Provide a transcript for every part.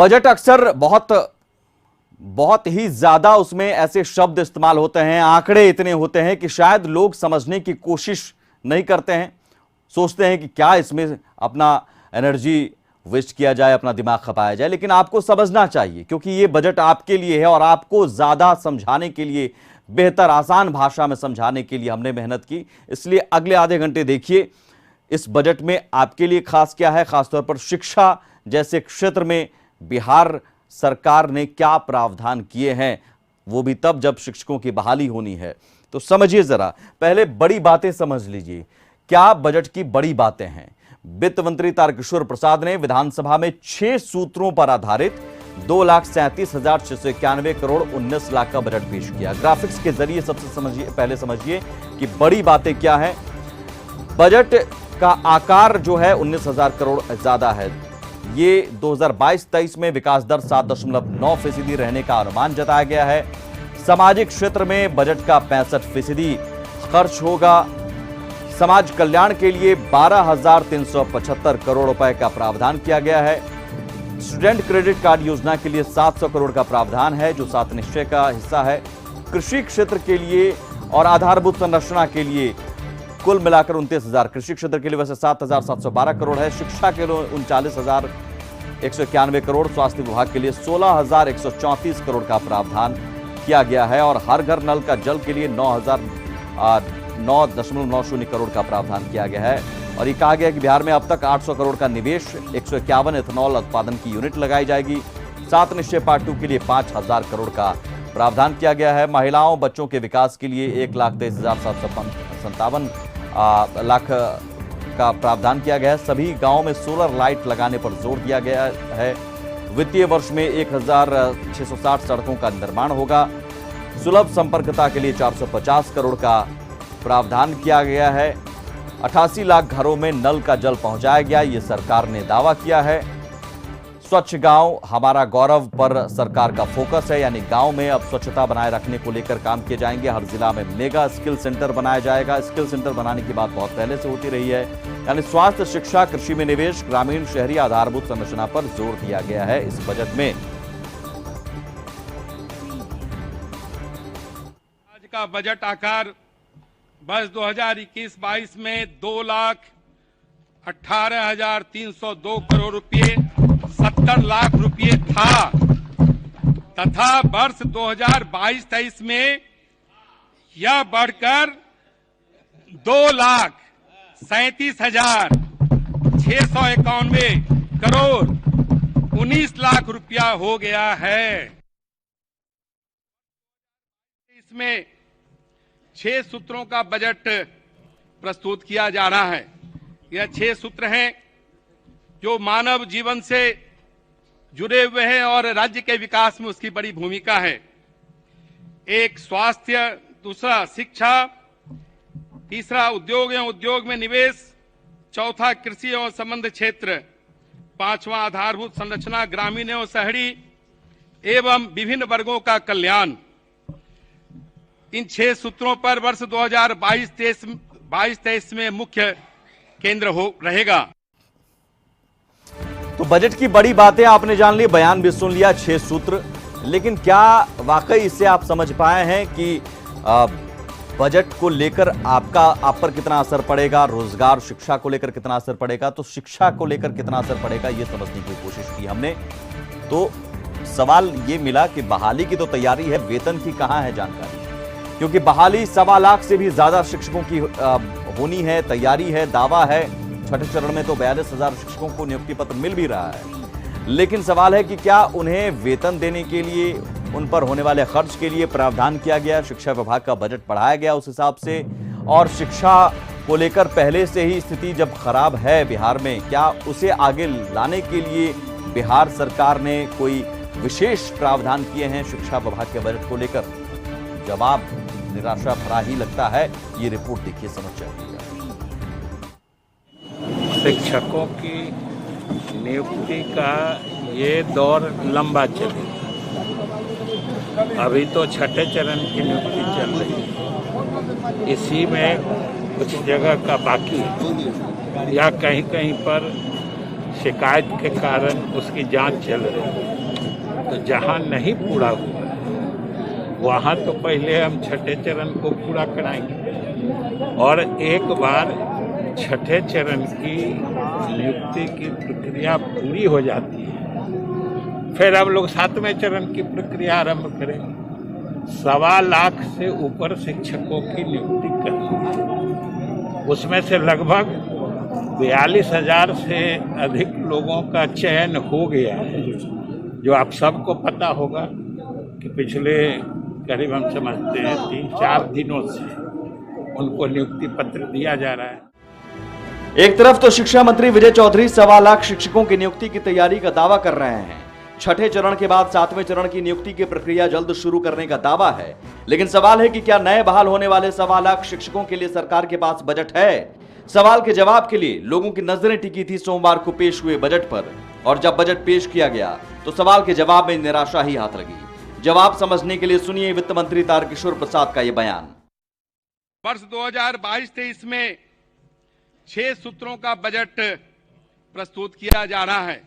Budget अक्सर बहुत ही ज्यादा उसमें ऐसे शब्द इस्तेमाल होते हैं, आंकड़े इतने होते हैं कि शायद लोग समझने की कोशिश नहीं करते हैं। सोचते हैं कि क्या इसमें अपना एनर्जी वेस्ट किया जाए, अपना दिमाग खपाया जाए। लेकिन आपको समझना चाहिए, क्योंकि ये बजट आपके लिए है और आपको ज्यादा समझाने के लिए, बेहतर आसान भाषा में समझाने के लिए हमने मेहनत की। इसलिए अगले आधे घंटे देखिए इस बजट में आपके लिए खास क्या है, खासतौर पर शिक्षा जैसे क्षेत्र में बिहार सरकार ने क्या प्रावधान किए हैं, वो भी तब जब शिक्षकों की बहाली होनी है। तो समझिए जरा, पहले बड़ी बातें समझ लीजिए। क्या बजट की बड़ी बातें हैं? वित्त मंत्री तारकिशोर प्रसाद ने विधानसभा में 6 सूत्रों पर आधारित 2,37,691 करोड़ 19 लाख का बजट पेश किया। ग्राफिक्स के जरिए सबसे पहले समझिए कि बड़ी बातें क्या हैं। बजट का आकार जो है 19,000 करोड़ ज्यादा है। ये 2022-23 में विकास दर 7.9% रहने का अनुमान जताया गया है। सामाजिक क्षेत्र में बजट का 65% खर्च होगा। समाज कल्याण के लिए 12,375 करोड़ रुपए का प्रावधान किया गया है। स्टूडेंट क्रेडिट कार्ड योजना के लिए 700 करोड़ का प्रावधान है, जो 7 निश्चय का हिस्सा है। कृषि क्षेत्र के लिए और आधारभूत संरचना के लिए कुल मिलाकर 29,000, कृषि क्षेत्र के लिए वैसे 7,712 करोड़ है। शिक्षा के लिए 39,191 करोड़, स्वास्थ्य विभाग के लिए 16,134 करोड़ का प्रावधान किया गया है और हर घर नल का जल के लिए 9.90 करोड़ का प्रावधान किया गया है। और ये कहा गया है कि बिहार में अब तक 800 करोड़ का निवेश, 151 एथेनॉल उत्पादन की यूनिट लगाई जाएगी। 7 निश्चय पार्ट 2 के लिए 5,000 करोड़ का प्रावधान किया गया है। महिलाओं बच्चों के विकास के लिए 1,23,757 लाख का प्रावधान किया गया है। सभी गांवों में सोलर लाइट लगाने पर जोर दिया गया है। वित्तीय वर्ष में 1,660 सड़कों का निर्माण होगा। सुलभ संपर्कता के लिए 450 करोड़ का प्रावधान किया गया है। 88 लाख घरों में नल का जल पहुंचाया गया, ये सरकार ने दावा किया है। स्वच्छ गांव हमारा गौरव पर सरकार का फोकस है, यानी गांव में अब स्वच्छता बनाए रखने को लेकर काम किए जाएंगे। हर जिला में मेगा स्किल सेंटर बनाया जाएगा। स्किल सेंटर बनाने की बात बहुत पहले से होती रही है, यानी स्वास्थ्य, शिक्षा, कृषि में निवेश, ग्रामीण शहरी आधारभूत संरचना पर जोर दिया गया है इस बजट में। आज का बजट आकार वर्ष 2021-22 में 2,18,302 करोड़ रुपए 70 लाख रुपए था, तथा वर्ष 2022-23 में यह बढ़कर 2,37,691 करोड़ 19 लाख रुपया हो गया है। इसमें 6 सूत्रों का बजट प्रस्तुत किया जा रहा है। यह 6 सूत्र हैं जो मानव जीवन से जुड़े हुए हैं और राज्य के विकास में उसकी बड़ी भूमिका है। एक स्वास्थ्य, दूसरा शिक्षा, तीसरा उद्योग एवं उद्योग में निवेश, चौथा कृषि एवं संबंध क्षेत्र, पांचवा आधारभूत संरचना ग्रामीण एवं शहरी एवं विभिन्न वर्गों का कल्याण। इन 6 सूत्रों पर वर्ष 2022-23 में मुख्य केंद्र रहेगा। तो बजट की बड़ी बातें आपने जान ली, बयान भी सुन लिया, 6 सूत्र। लेकिन क्या वाकई इससे आप समझ पाए हैं कि बजट को लेकर आप पर कितना असर पड़ेगा, रोजगार, शिक्षा को लेकर कितना असर पड़ेगा? तो शिक्षा को लेकर कितना असर पड़ेगा ये समझने की कोशिश की हमने। तो सवाल ये मिला कि बहाली की तो तैयारी है, वेतन की कहां है जानकारी? क्योंकि बहाली 1.25 लाख से भी ज्यादा शिक्षकों की होनी है, तैयारी है, दावा है। छठे चरण में तो 42,000 शिक्षकों को नियुक्ति पत्र मिल भी रहा है। लेकिन सवाल है कि क्या उन्हें वेतन देने के लिए, उन पर होने वाले खर्च के लिए प्रावधान किया गया? शिक्षा विभाग का बजट बढ़ाया गया उस हिसाब से? और शिक्षा को लेकर पहले से ही स्थिति जब खराब है बिहार में, क्या उसे आगे लाने के लिए बिहार सरकार ने कोई विशेष प्रावधान किए हैं शिक्षा विभाग के बजट को लेकर? जवाब निराशा भरा ही लगता है। ये रिपोर्ट देखिए, समझ जाइएगा। शिक्षकों की नियुक्ति का ये दौर लंबा चलेगा। अभी तो छठे चरण की नियुक्ति चल रही है, इसी में कुछ जगह का बाकी है, या कहीं कहीं पर शिकायत के कारण उसकी जांच चल रही है। तो जहां नहीं पूरा हुआ वहां तो पहले हम छठे चरण को पूरा कराएंगे और एक बार छठे चरण की नियुक्ति की प्रक्रिया पूरी हो जाती है फिर हम लोग 7वें चरण की प्रक्रिया आरंभ करेंगे। 1.25 लाख से ऊपर शिक्षकों की नियुक्ति करेंगे। उसमें से लगभग 42,000 से अधिक लोगों का चयन हो गया है, जो आप सबको पता होगा कि पिछले करीब हम समझते हैं 3-4 दिनों से उनको नियुक्ति पत्र दिया जा रहा है। एक तरफ तो शिक्षा मंत्री विजय चौधरी 1.25 लाख शिक्षकों की नियुक्ति की तैयारी का दावा कर रहे हैं। छठे चरण के बाद 7वें चरण की नियुक्ति की प्रक्रिया जल्द शुरू करने का दावा है, लेकिन सवाल है कि क्या नए बहाल होने वाले 1.25 लाख शिक्षकों के लिए सरकार के पास बजट है? सवाल के जवाब के लिए लोगों की नजरें टिकी थी सोमवार को पेश हुए बजट पर, और जब बजट पेश किया गया तो सवाल के जवाब में निराशा ही हाथ लगी। जवाब समझने के लिए सुनिए वित्त मंत्री तारकिशोर प्रसाद का यह बयान। वर्ष 2022-23 में 6 सूत्रों का बजट प्रस्तुत किया जा रहा है।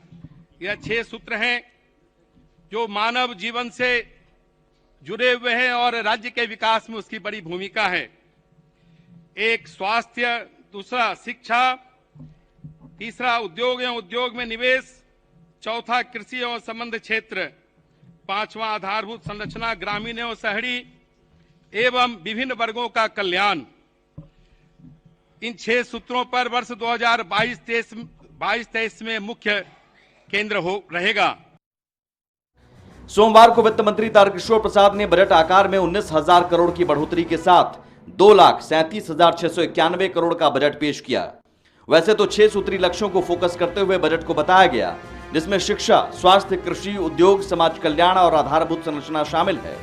यह 6 सूत्र हैं जो मानव जीवन से जुड़े हुए हैं और राज्य के विकास में उसकी बड़ी भूमिका है। एक स्वास्थ्य, दूसरा शिक्षा, तीसरा उद्योग एवं उद्योग में निवेश, चौथा कृषि एवं संबद्ध क्षेत्र, पांचवा आधारभूत संरचना ग्रामीण एवं शहरी एवं विभिन्न वर्गों का कल्याण। इन 6 सूत्रों पर वर्ष 2022-23 में मुख्य केंद्र रहेगा। सोमवार को वित्त मंत्री तारकिशोर प्रसाद ने बजट आकार में 19,000 करोड़ की बढ़ोतरी के साथ 2,37,691 करोड़ का बजट पेश किया। वैसे तो 6 सूत्री लक्ष्यों को फोकस करते हुए बजट को बताया गया, जिसमें शिक्षा, स्वास्थ्य, कृषि, उद्योग, समाज कल्याण और आधारभूत संरचना शामिल है।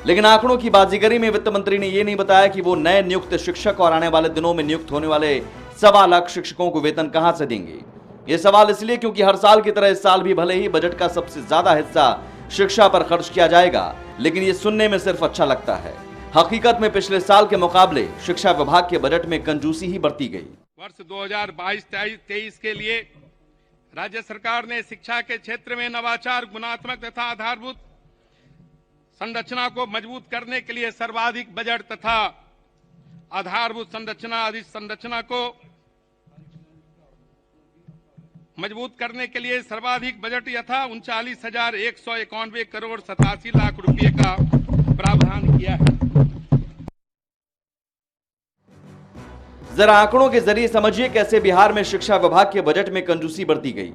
लेकिन आंकड़ों की बाजीगरी में वित्त मंत्री ने यह नहीं बताया कि वो नए नियुक्त शिक्षक और आने वाले दिनों में नियुक्त होने वाले 1.25 लाख शिक्षकों को वेतन कहां से देंगे। ये सवाल इसलिए क्योंकि हर साल की तरह इस साल भी भले ही बजट का सबसे ज्यादा हिस्सा शिक्षा पर खर्च किया जाएगा, लेकिन ये सुनने में सिर्फ अच्छा लगता है। हकीकत में पिछले साल के मुकाबले शिक्षा विभाग के बजट में कंजूसी ही बढ़ती गई। वर्ष 2022-23 के लिए राज्य सरकार ने शिक्षा के क्षेत्र में नवाचार, गुणात्मक तथा आधारभूत संरचना को मजबूत करने के लिए सर्वाधिक बजट तथा आधारभूत संरचना को मजबूत करने के लिए सर्वाधिक बजट यथा 39,191 करोड़ 87 लाख रुपए का प्रावधान किया है। जरा आंकड़ों के जरिए समझिए कैसे बिहार में शिक्षा विभाग के बजट में कंजूसी बढ़ती गई।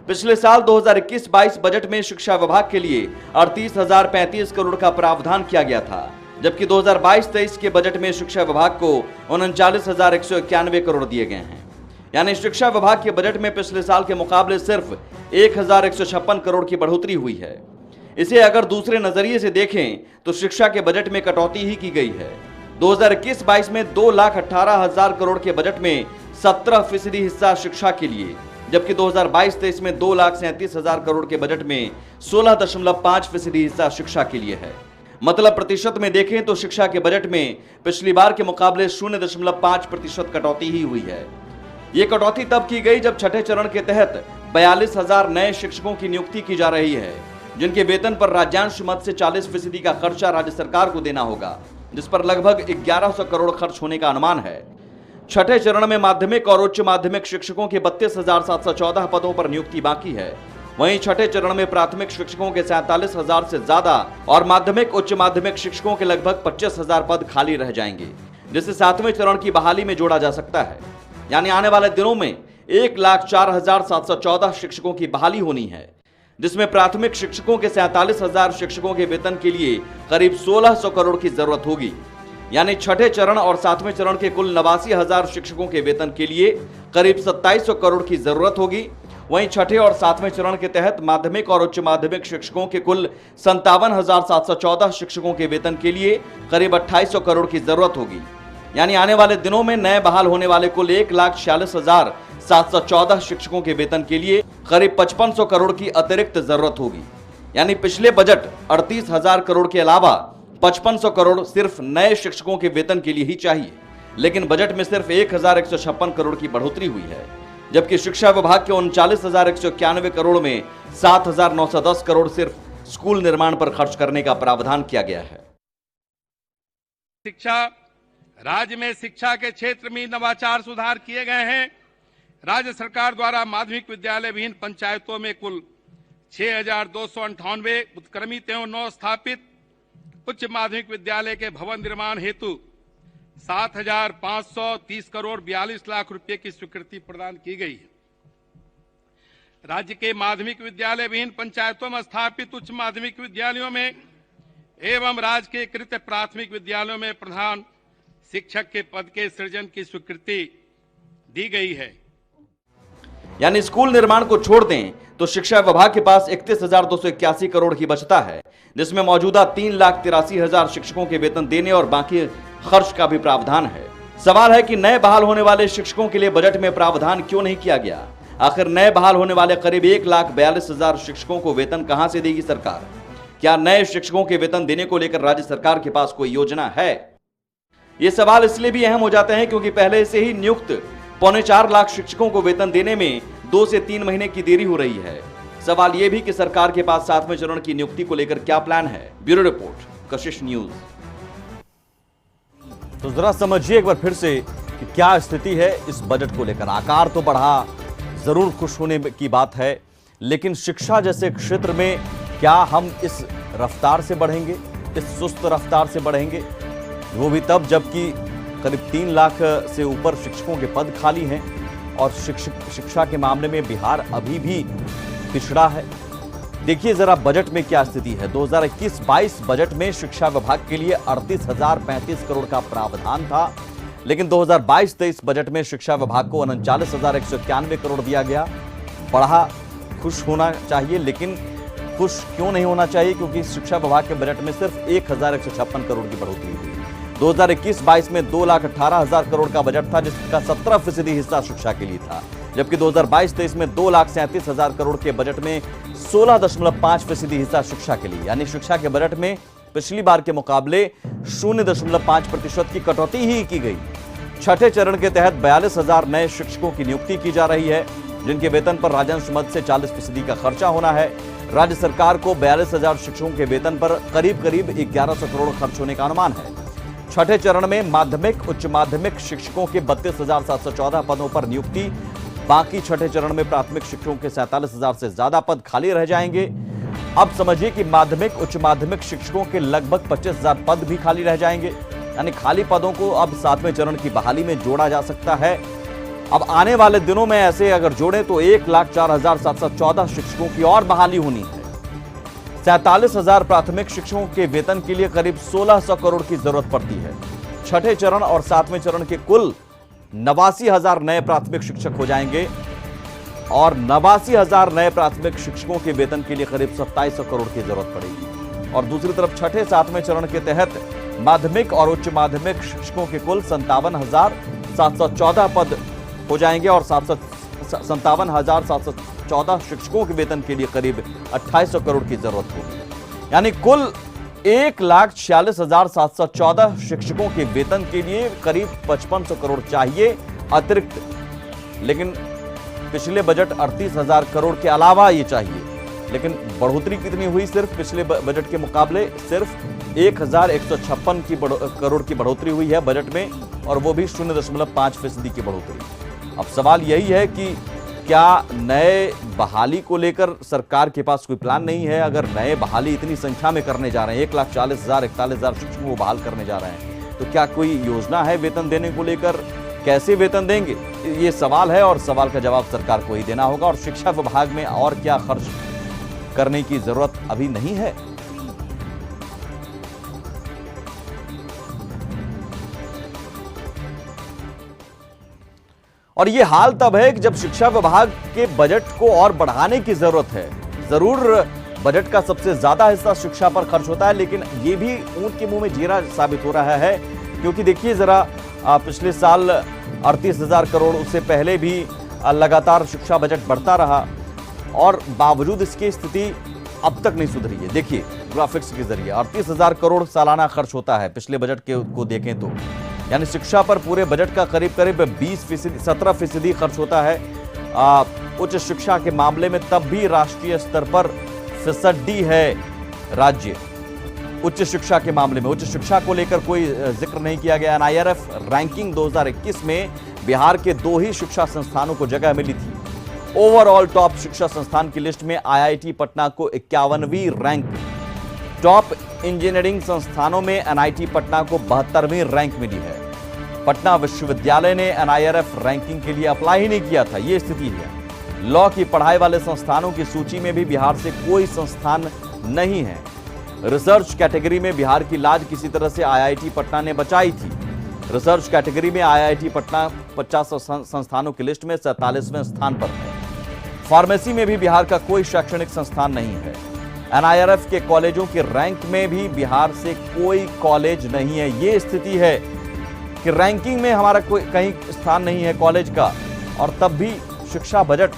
पिछले साल 2021-22 बजट में शिक्षा विभाग के लिए 38,035 करोड़ का प्रावधान किया गया था, जबकि 2022-23 के बजट में शिक्षा विभाग को 39,191 करोड़ दिए गए हैं। यानी शिक्षा विभाग के बजट में पिछले साल के मुकाबले सिर्फ 1,156 करोड़ की बढ़ोतरी हुई है। इसे अगर दूसरे नजरिए से देखें तो शिक्षा के बजट में कटौती ही की गई है। 2021-22 में 2,18,000 करोड़ के बजट में 17% हिस्सा शिक्षा के लिए, जबकि 2022-23 में 2,37,000 करोड़ के बजट में 16.5% हिस्सा शिक्षा के लिए है। मतलब प्रतिशत में देखें तो शिक्षा के बजट में पिछली बार के मुकाबले 0.5% कटौती ही हुई है। ये कटौती तब की गई जब छठे चरण के तहत 42,000 नए शिक्षकों की नियुक्ति की जा रही है, जिनके वेतन पर राज्यांश मद से 40% का खर्चा राज्य सरकार को देना होगा, जिस पर लगभग 1,100 करोड़ खर्च होने का अनुमान है। छठे चरण में माध्यमिक और उच्च माध्यमिक शिक्षकों के 32,714 पदों पर नियुक्ति बाकी है। वहीं छठे चरण में प्राथमिक शिक्षकों के 47,000 से ज्यादा और माध्यमिक उच्च माध्यमिक शिक्षकों के लगभग 25,000 पद खाली रह जाएंगे, जिसे 7वें चरण की बहाली में जोड़ा जा सकता है। यानी आने वाले दिनों में 1,04,714 शिक्षकों की बहाली होनी है, जिसमें प्राथमिक शिक्षकों के 47,000 शिक्षकों के वेतन के लिए करीब 1,600 करोड़ की जरूरत होगी। यानी छठे चरण और 7वें चरण के कुल 89,000 शिक्षकों के वेतन के लिए करीब 2,700 करोड़ की जरूरत होगी। वहीं छठे और 7वें चरण के तहत माध्यमिक और उच्च माध्यमिक शिक्षकों के कुल 57,714 शिक्षकों के वेतन के लिए करीब 2,800 करोड़ की जरूरत होगी। यानी आने वाले दिनों में नए बहाल होने वाले कुल 1,46,714 शिक्षकों के वेतन के लिए करीब 5,500 करोड़ की अतिरिक्त जरूरत होगी। यानी पिछले बजट 38,000 करोड़ के अलावा 5,500 करोड़ सिर्फ नए शिक्षकों के वेतन के लिए ही चाहिए, लेकिन बजट में सिर्फ 1,156 करोड़ की बढ़ोतरी हुई है। जबकि शिक्षा विभाग के 39,191 करोड़ में 7,910 करोड़ सिर्फ स्कूल निर्माण पर खर्च करने का प्रावधान किया गया है। शिक्षा राज्य में शिक्षा के क्षेत्र में नवाचार सुधार किए गए हैं। राज्य सरकार द्वारा माध्यमिक विद्यालय विहीन पंचायतों में कुल 6,298 उत्क्रमित एवं 9 स्थापित उच्च माध्यमिक विद्यालय के भवन निर्माण हेतु 7,530 करोड़ 42 लाख रुपए की स्वीकृति प्रदान की गई है। राज्य के माध्यमिक विद्यालय विहीन पंचायतों में स्थापित उच्च माध्यमिक विद्यालयों में एवं राजकीयकृत प्राथमिक विद्यालयों में प्रधान शिक्षक के पद के सृजन की स्वीकृति दी गई है। यानी स्कूल निर्माण को छोड़ दें तो शिक्षा विभाग के पास 31,281 करोड़ की बचता है, जिसमें मौजूदा 3,83,000 शिक्षकों के वेतन देने और बाकी खर्च का भी प्रावधान है। सवाल है कि नए बहाल होने वाले शिक्षकों के लिए बजट में प्रावधान क्यों नहीं किया गया? आखिर नए बहाल होने वाले करीब 1,42,000 शिक्षकों को वेतन कहां से देगी सरकार? क्या नए शिक्षकों के वेतन देने को लेकर राज्य सरकार के पास कोई योजना है? ये सवाल इसलिए भी अहम हो जाते हैं क्योंकि पहले से ही नियुक्त 4.25 लाख शिक्षकों को वेतन देने में 2 से 3 महीने की देरी हो रही है। सवाल यह भी कि सरकार के पास 7वें चरण की नियुक्ति को लेकर क्या प्लान है? ब्यूरो रिपोर्ट, कशिश न्यूज। तो जरा समझिए एक बार फिर से कि क्या स्थिति है इस बजट को लेकर। आकार तो बढ़ा, जरूर खुश होने की बात है, लेकिन शिक्षा जैसे क्षेत्र में क्या हम इस रफ्तार से बढ़ेंगे, इस सुस्त रफ्तार से बढ़ेंगे? वो भी तब जबकि करीब 3 लाख से ऊपर शिक्षकों के पद खाली हैं और शिक्षा के मामले में बिहार अभी भी पिछड़ा है। देखिए जरा बजट में क्या स्थिति है। 2021-22 बजट में शिक्षा विभाग के लिए 38,035 करोड़ का प्रावधान था, लेकिन 2022-23 बजट में शिक्षा विभाग को 39,191 करोड़ दिया गया। बड़ा खुश होना चाहिए, लेकिन खुश क्यों नहीं होना चाहिए? क्योंकि शिक्षा विभाग के बजट में सिर्फ 1,156 करोड़ की बढ़ोतरी हुई। 2021-22 में 2,18,000 करोड़ का बजट था, जिसका 17% हिस्सा शिक्षा के लिए था, जबकि 2022-23 में 2,37,000 करोड़ के बजट में 16.5% हिस्सा शिक्षा के लिए, यानी शिक्षा के बजट में पिछली बार के मुकाबले 0.5% की कटौती ही की गई। छठे चरण के तहत 42,000 नए शिक्षकों की नियुक्ति की जा रही है, जिनके वेतन पर राजस्व मद से 40% का खर्चा होना है। राज्य सरकार को 42,000 शिक्षकों के वेतन पर करीब 1,100 करोड़ खर्च होने का अनुमान है। छठे चरण में माध्यमिक उच्च माध्यमिक शिक्षकों के 32,714 पदों पर नियुक्ति, बाकी छठे चरण में प्राथमिक शिक्षकों के 47,000 से ज्यादा पद खाली रह जाएंगे। अब समझिए कि माध्यमिक उच्च माध्यमिक शिक्षकों के लगभग 25,000 पद भी खाली रह जाएंगे, यानी खाली पदों को अब 7वें चरण की बहाली में जोड़ा जा सकता है। अब आने वाले दिनों में ऐसे अगर जोड़ें तो 1,04,714 शिक्षकों की और बहाली होनी है। 47,000 प्राथमिक शिक्षकों के वेतन के लिए करीब 1,600 करोड़ की जरूरत पड़ती है। छठे चरण और 7वें चरण के कुल 89,000 नए प्राथमिक शिक्षक हो जाएंगे और 89,000 नए प्राथमिक शिक्षकों के वेतन के लिए करीब 2700 करोड़ की जरूरत पड़ेगी। और दूसरी तरफ छठे 7वें चरण के तहत माध्यमिक और उच्च माध्यमिक शिक्षकों के कुल 57,714 पद हो जाएंगे और 57,714 शिक्षकों के वेतन के लिए करीब 2800 करोड़ की जरूरत होगी। यानी कुल 1,46,714 शिक्षकों के वेतन के लिए करीब 5500 करोड़ चाहिए अतिरिक्त, लेकिन पिछले बजट 38,000 करोड़ के अलावा ये चाहिए। लेकिन बढ़ोतरी कितनी हुई? सिर्फ पिछले बजट के मुकाबले सिर्फ 1,156 करोड़ की बढ़ोतरी हुई है बजट में, और वो भी 0.5% की बढ़ोतरी। अब सवाल यही है कि क्या नए बहाली को लेकर सरकार के पास कोई प्लान नहीं है? अगर नए बहाली इतनी संख्या में करने जा रहे हैं, 1,40,000-41,000 शिक्षकों को बहाल करने जा रहे हैं, तो क्या कोई योजना है वेतन देने को लेकर? कैसे वेतन देंगे, ये सवाल है और सवाल का जवाब सरकार को ही देना होगा। और शिक्षा विभाग में और क्या खर्च करने की जरूरत अभी नहीं है? और ये हाल तब है कि जब शिक्षा विभाग के बजट को और बढ़ाने की जरूरत है। जरूर बजट का सबसे ज्यादा हिस्सा शिक्षा पर खर्च होता है, लेकिन ये भी ऊंट के मुंह में जीरा साबित हो रहा है, क्योंकि देखिए जरा पिछले साल 38,000 करोड़, उससे पहले भी लगातार शिक्षा बजट बढ़ता रहा और बावजूद इसकी स्थिति अब तक नहीं सुधरी है। देखिए ग्राफिक्स के जरिए 38,000 करोड़ सालाना खर्च होता है पिछले बजट को देखें तो, यानी शिक्षा पर पूरे बजट का करीब 20%, 17% खर्च होता है। उच्च शिक्षा के मामले में तब भी राष्ट्रीय स्तर पर फिसड्डी है राज्य। उच्च शिक्षा के मामले में उच्च शिक्षा को लेकर कोई जिक्र नहीं किया गया। एनआईआरएफ रैंकिंग 2021 में बिहार के 2 ही शिक्षा संस्थानों को जगह मिली थी। ओवरऑल टॉप शिक्षा संस्थान की लिस्ट में आईआईटी पटना को 51वीं रैंक, टॉप इंजीनियरिंग संस्थानों में एनआईटी पटना को 72वीं रैंक मिली है। पटना विश्वविद्यालय ने एनआईआरएफ रैंकिंग के लिए अप्लाई ही नहीं किया था, यह स्थिति है। लॉ की पढ़ाई वाले संस्थानों की सूची में भी बिहार से कोई संस्थान नहीं है। रिसर्च कैटेगरी में बिहार की लाज किसी तरह से आईआईटी पटना ने बचाई थी। रिसर्च कैटेगरी में आईआईटी पटना 50 संस्थानों की लिस्ट में 47वें स्थान पर है। फार्मेसी में भी बिहार का कोई शैक्षणिक संस्थान नहीं है। एनआईआरएफ के कॉलेजों के रैंक में भी बिहार से कोई कॉलेज नहीं है। ये स्थिति है कि रैंकिंग में हमारा कोई कहीं स्थान नहीं है कॉलेज का, और तब भी शिक्षा बजट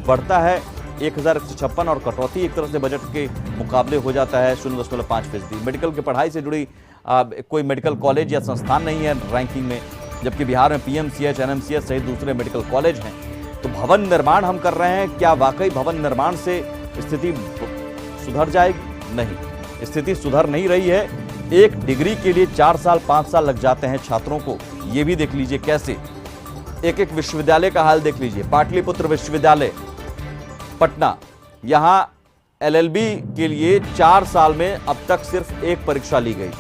बढ़ता है 1156 और कटौती एक तरह से बजट के मुकाबले हो जाता है 0.5%। मेडिकल की पढ़ाई से जुड़ी कोई मेडिकल कॉलेज या संस्थान नहीं है रैंकिंग में, जबकि बिहार में पीएमसीएच, एनएमसीएच सहित दूसरे मेडिकल कॉलेज हैं। तो भवन निर्माण हम कर रहे हैं, क्या वाकई भवन निर्माण से स्थिति सुधर जाएगी? नहीं, स्थिति सुधर नहीं रही है। एक डिग्री के लिए 4 साल 5 साल लग जाते हैं छात्रों को। ये भी देख लीजिए कैसे, एक विश्वविद्यालय का हाल देख लीजिए। पाटलिपुत्र विश्वविद्यालय पटना, यहां एलएलबी के लिए 4 साल में अब तक सिर्फ एक परीक्षा ली गई।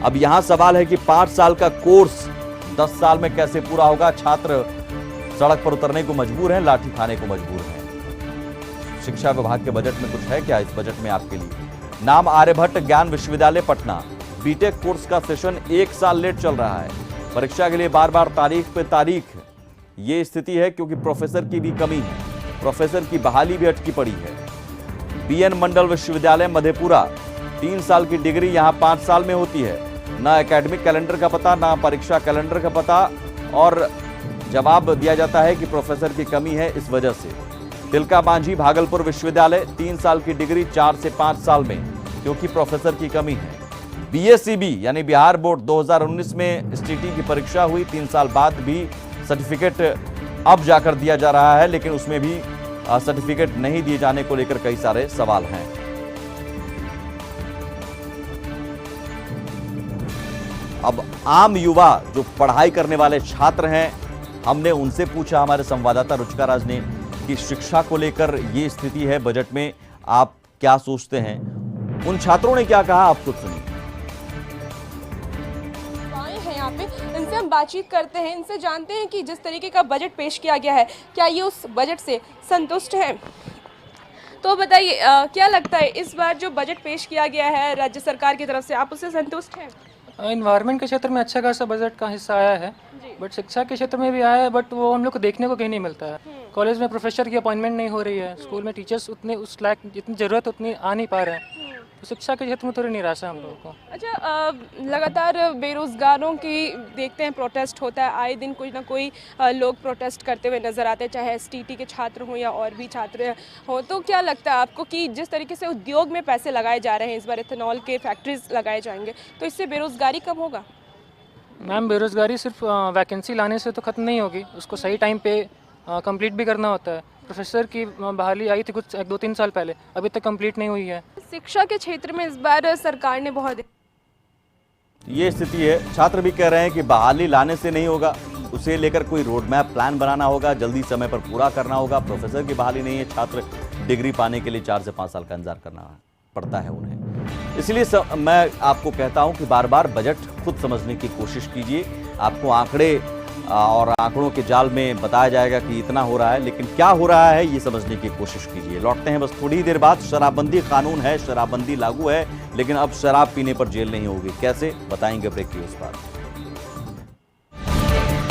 अब यहां सवाल है कि 5 साल का कोर्स 10 साल में कैसे पूरा होगा? छात्र सड़क पर उतरने को मजबूर हैं, लाठी खाने को मजबूर हैं। शिक्षा विभाग के बजट में कुछ है क्या इस बजट में आपके लिए? नाम आर्यभट्ट ज्ञान विश्वविद्यालय पटना, बीटेक कोर्स का सेशन 1 साल लेट चल रहा है। परीक्षा के लिए बार बार तारीख पे तारीख। ये स्थिति है क्योंकि प्रोफेसर की भी कमी है, प्रोफेसर की बहाली भी अटकी पड़ी है। बीएन मंडल विश्वविद्यालय मधेपुरा, 3 साल की डिग्री यहां 5 साल में होती है। ना एकेडमिक कैलेंडर का पता, ना परीक्षा कैलेंडर का पता, और जवाब दिया जाता है कि प्रोफेसर की कमी है इस वजह से। तिलका मांझी भागलपुर विश्वविद्यालय, 3 साल की डिग्री 4 से 5 साल में, क्योंकि प्रोफेसर की कमी है। बीएसईबी यानी बिहार बोर्ड 2019 में एसटीटी की परीक्षा हुई, 3 साल बाद भी सर्टिफिकेट अब जाकर दिया जा रहा है, लेकिन उसमें भी सर्टिफिकेट नहीं दिए जाने को लेकर कई सारे सवाल हैं। अब आम युवा जो पढ़ाई करने वाले छात्र हैं, हमने उनसे पूछा, हमारे संवाददाता रुचिका राज ने, कि शिक्षा को लेकर ये स्थिति है बजट में, आप क्या सोचते हैं? उन छात्रों ने क्या कहा, आप खुद सुनिए। हैं यहाँ पे, इनसे हम बातचीत करते हैं, इनसे जानते हैं कि जिस तरीके का बजट पेश किया गया है, क्या ये उस बजट से संतुष्ट है? तो बताइए, क्या लगता है इस बार जो बजट पेश किया गया है राज्य सरकार की तरफ से, आप उससे संतुष्ट हैं? इन्वायरमेंट के क्षेत्र में अच्छा खासा बजट का हिस्सा आया है, बट शिक्षा के क्षेत्र में भी आया है, बट वो हम लोग को देखने को कहीं नहीं मिलता है। कॉलेज में प्रोफेसर की अपॉइंटमेंट नहीं हो रही है, स्कूल में टीचर्स उतने उस लायक जितनी ज़रूरत उतनी आ नहीं पा रहे हैं, तो शिक्षा के क्षेत्र में थोड़ी निराशा हम लोगों को। अच्छा, लगातार बेरोजगारों की देखते हैं प्रोटेस्ट होता है, आए दिन कोई ना कोई लोग प्रोटेस्ट करते हुए नजर आते हैं, चाहे एसटीटी के छात्र हों या और भी छात्र हों। तो क्या लगता है आपको कि जिस तरीके से उद्योग में पैसे लगाए जा रहे हैं, इस बार इथेनॉल के फैक्ट्रीज लगाए जाएंगे, तो इससे बेरोजगारी कम होगा? मैम, बेरोजगारी सिर्फ वैकेंसी लाने से तो ख़त्म नहीं होगी, उसको सही टाइम पे कंप्लीट भी करना होता है। प्रोफेसर की बहाली आई थी कुछ 2-3 साल पहले, अभी तक कंप्लीट नहीं हुई है। शिक्षा के क्षेत्र में इस बार सरकार ने बहुत, ये स्थिति है। छात्र भी कह रहे हैं कि बहाली लाने से नहीं होगा, उसे लेकर कोई रोड मैप प्लान बनाना होगा, जल्दी समय पर पूरा करना होगा। प्रोफेसर की बहाली नहीं है, छात्र डिग्री पाने के लिए 4 से 5 साल का इंतजार करना पड़ता है उन्हें। इसलिए मैं आपको कहता हूं कि बार बार बजट खुद समझने की कोशिश कीजिए। आपको आंकड़े और आंकड़ों के जाल में बताया जाएगा कि इतना हो रहा है, लेकिन क्या हो रहा है ये समझने की कोशिश कीजिए। लौटते हैं बस थोड़ी देर बाद। शराबबंदी कानून है, शराबबंदी लागू है, लेकिन अब शराब पीने पर जेल नहीं होगी। कैसे, बताएंगे ब्रेक की उस बात।